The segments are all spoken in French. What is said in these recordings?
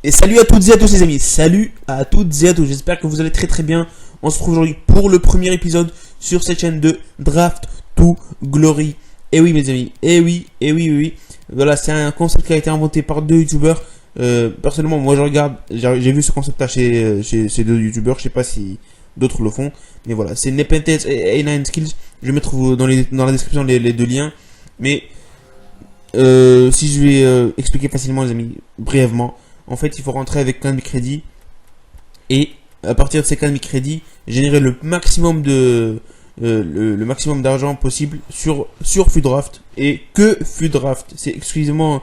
Et salut à toutes et à tous les amis, salut à toutes et à tous, j'espère que vous allez très très bien. On se retrouve aujourd'hui pour le premier épisode sur cette chaîne de Draft to Glory. Et oui mes amis, et oui. Voilà, c'est un concept qui a été inventé par deux youtubeurs. Personnellement, moi je regarde, j'ai vu ce concept là chez ces deux youtubeurs, je sais pas si d'autres le font. Mais voilà, c'est Nepenthes et A9 Skills, je vais mettre dans la description les deux liens. Mais si je vais expliquer facilement les amis, brièvement. En fait, il faut rentrer avec un microcrédit et à partir de ces 15 microcrédits, générer le maximum le maximum d'argent possible sur FUDRAFT et que FUDRAFT. C'est exclusivement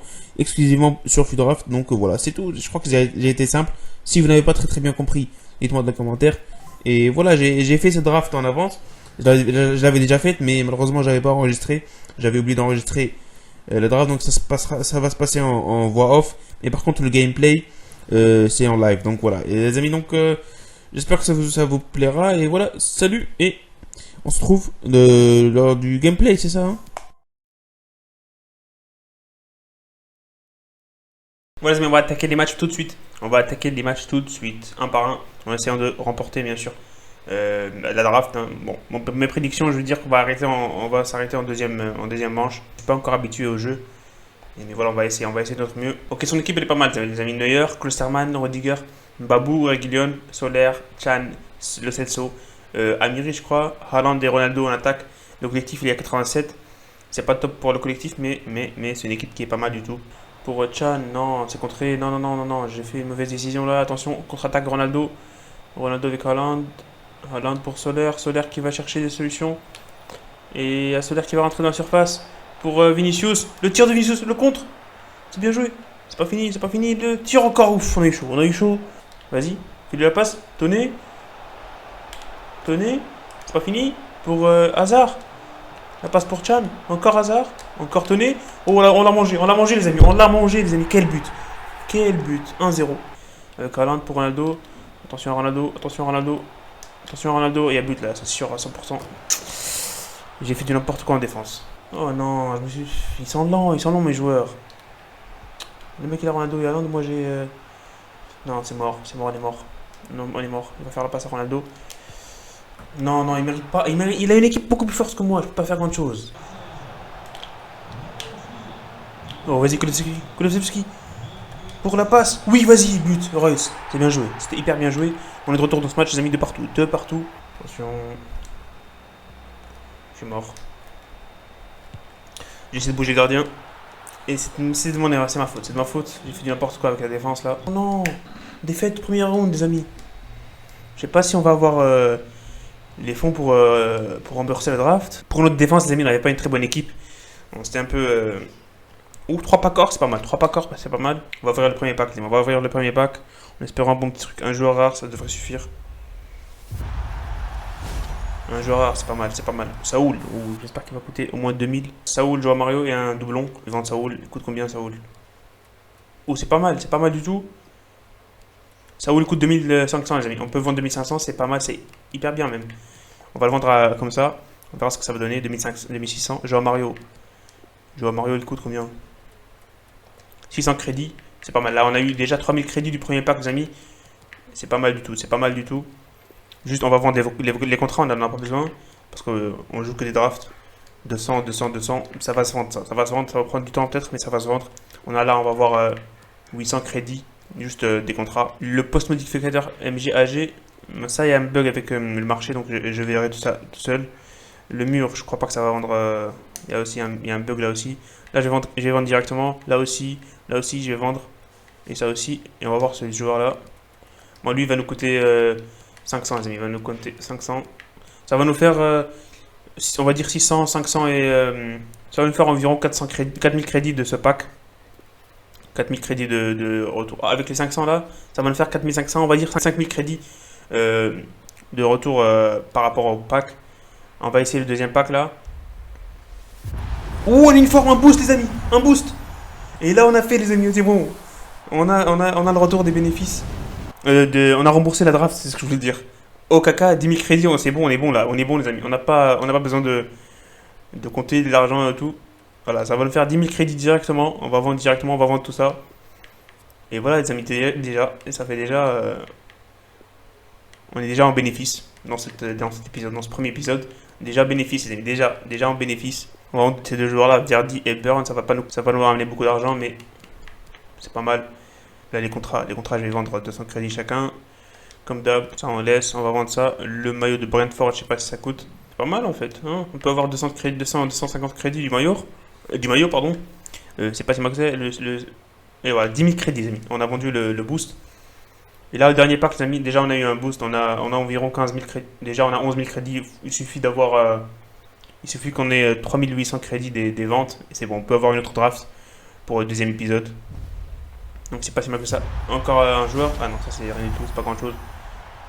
sur FUDRAFT. Donc voilà, c'est tout. Je crois que j'ai été simple. Si vous n'avez pas très bien compris, dites-moi dans les commentaires. Et voilà, j'ai fait ce draft en avance. Je l'avais déjà fait, mais malheureusement, j'avais pas enregistré. J'avais oublié d'enregistrer le draft, donc ça va se passer en voix off. Et par contre, le gameplay, c'est en live. Donc voilà. Et les amis, donc j'espère que ça vous plaira. Et voilà, salut. Et on se trouve lors du gameplay, c'est ça, hein? Voilà, les amis, on va attaquer les matchs tout de suite. Un par un, en essayant de remporter, bien sûr, la draft. Hein. Bon, mes prédictions, je veux dire qu'on va on va s'arrêter en deuxième manche. Je suis pas encore habitué au jeu. Mais voilà, on va essayer de notre mieux. Ok, son équipe elle est pas mal, les amis. Neuer, Klosterman, Rodiger, Babou, Reguilon, Soler, Chan, Le Celso, Amiri, je crois, Haaland et Ronaldo en attaque. Le collectif il est à 87. C'est pas top pour le collectif, mais c'est une équipe qui est pas mal du tout. Pour Chan, non, c'est contré. Non, j'ai fait une mauvaise décision là. Attention, contre-attaque Ronaldo. Ronaldo avec Haaland. Haaland pour Soler. Soler qui va chercher des solutions. Et Soler qui va rentrer dans la surface. Pour Vinicius, le tir de Vinicius, le contre. C'est bien joué. C'est pas fini. Le tir encore. Ouf, on a eu chaud. Vas-y, fais-lui la passe. Tonné. C'est pas fini. Pour Hazard. La passe pour Chan. Encore Hazard. Encore Tonné. Oh, on l'a mangé les amis. Quel but. 1-0. Avec Haaland pour Ronaldo. Attention à Ronaldo. Il y a but là, c'est sûr à 100%. J'ai fait du n'importe quoi en défense. Oh non, ils sont lents mes joueurs. Le mec il a Ronaldo et Haaland, moi j'ai... Non, c'est mort, on est mort. Non, on est mort, il va faire la passe à Ronaldo. Non, il mérite pas. Il a une équipe beaucoup plus forte que moi, je peux pas faire grand chose. Oh, vas-y, Kulusevski. Pour la passe. Oui, vas-y, but, Reus. C'est bien joué, c'était hyper bien joué. On est de retour dans ce match, les amis, de partout. Attention. Je suis mort. J'ai essayé de bouger le gardien. Et c'est de mon erreur, c'est ma faute. J'ai fait du n'importe quoi avec la défense là. Oh non, défaite première round, des amis. Je sais pas si on va avoir les fonds pour rembourser le draft. Pour notre défense, les amis, on n'avait pas une très bonne équipe. Bon, c'était un peu... Ou 3 packs or, c'est pas mal. 3 packs or, c'est pas mal. On va ouvrir le premier pack, les amis. En espérant un bon petit truc. Un joueur rare, ça devrait suffire. Un joueur rare, c'est pas mal. Saoul, j'espère qu'il va coûter au moins 2000. Saoul, joueur Mario et un doublon. Ils vendent Saoul. Il coûte combien Saoul? Oh, c'est pas mal du tout. Saoul coûte 2500 les amis. On peut vendre 2500, c'est pas mal, c'est hyper bien même. On va le vendre comme ça. On verra ce que ça va donner. 2600. Joueur Mario, il coûte combien? 600 crédits. C'est pas mal. Là, on a eu déjà 3000 crédits du premier pack, les amis. C'est pas mal du tout. Juste, on va vendre les contrats, on n'en a pas besoin. Parce qu'on joue que des drafts. 200. Ça va se vendre, ça va prendre du temps peut-être, mais ça va se vendre. On va avoir 800 crédits, juste des contrats. Le post-modificateur MGAG, ça, il y a un bug avec le marché, donc je verrai tout ça tout seul. Le mur, je crois pas que ça va vendre. Il y a un bug là aussi. Là, je vais vendre directement. Là aussi, je vais vendre. Et ça aussi. Et on va voir ce joueur-là. Bon, lui, il va nous coûter... 500 les amis, il va nous compter 500. Ça va nous faire, on va dire 600, 500 et... ça va nous faire environ 4000 crédits de ce pack. 4000 crédits de retour. Avec les 500 là, ça va nous faire 4500, on va dire 5000 crédits de retour par rapport au pack. On va essayer le deuxième pack là. Oh, on a une forme, un boost les amis, un boost. Et là on a fait les amis, c'est bon. On a le retour des bénéfices. On a remboursé la draft, c'est ce que je voulais dire. Okaka, 10 000 crédits, c'est bon, on est bon là, les amis. On n'a pas besoin de compter de l'argent et tout. Voilà, ça va nous faire 10 000 crédits directement. On va vendre tout ça. Et voilà les amis, déjà, ça fait déjà... on est déjà en bénéfice dans cet épisode, dans ce premier épisode. Déjà bénéfice les amis, déjà en bénéfice. On va vendre ces deux joueurs-là, Verdi et Burn, ça va nous ramener beaucoup d'argent, mais c'est pas mal. Là les contrats je vais vendre 200 crédits chacun. Comme d'hab, ça on laisse, on va vendre ça. Le maillot de Brentford, je sais pas si ça coûte. C'est pas mal en fait, hein. On peut avoir 200 crédits, 200, 250 crédits du maillot pardon. C'est pas si mal que ça. Et voilà, 10 000 crédits les amis. On a vendu le boost. Et là, le dernier pack, les amis, déjà on a eu un boost, on a environ 15 000 crédits. Déjà, on a 11 000 crédits. Il suffit d'avoir. Il suffit qu'on ait 3 800 crédits des ventes. Et c'est bon, on peut avoir une autre draft pour le deuxième épisode. Donc c'est pas si mal que ça. Encore un joueur. Ah non, ça c'est rien du tout, c'est pas grand chose.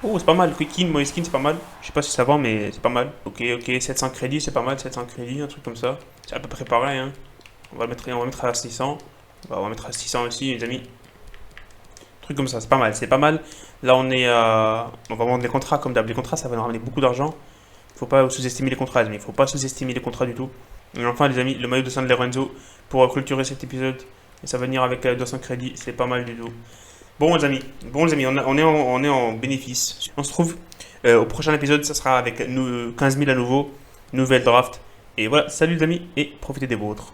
Oh, c'est pas mal. Quick Moi skin, c'est pas mal. Je sais pas si ça vend, mais c'est pas mal. Ok, 700 crédits, c'est pas mal. 700 crédits, un truc comme ça. C'est à peu près pareil, hein. On va mettre à 600. On va mettre à 600 aussi, les amis. Truc comme ça, c'est pas mal, c'est pas mal. Là, on va vendre les contrats comme d'hab. Les contrats, ça va nous ramener beaucoup d'argent. Faut pas sous-estimer les contrats, les amis. Faut pas sous-estimer les contrats du tout. Et enfin, les amis, le maillot de San Lorenzo pour clôturer cet épisode. Et ça va venir avec 200 crédits, c'est pas mal du tout. Bon les amis, on est en bénéfice. On se trouve au prochain épisode, ça sera avec 15 000 à nouveau, nouvelle draft. Et voilà, salut les amis et profitez des vôtres.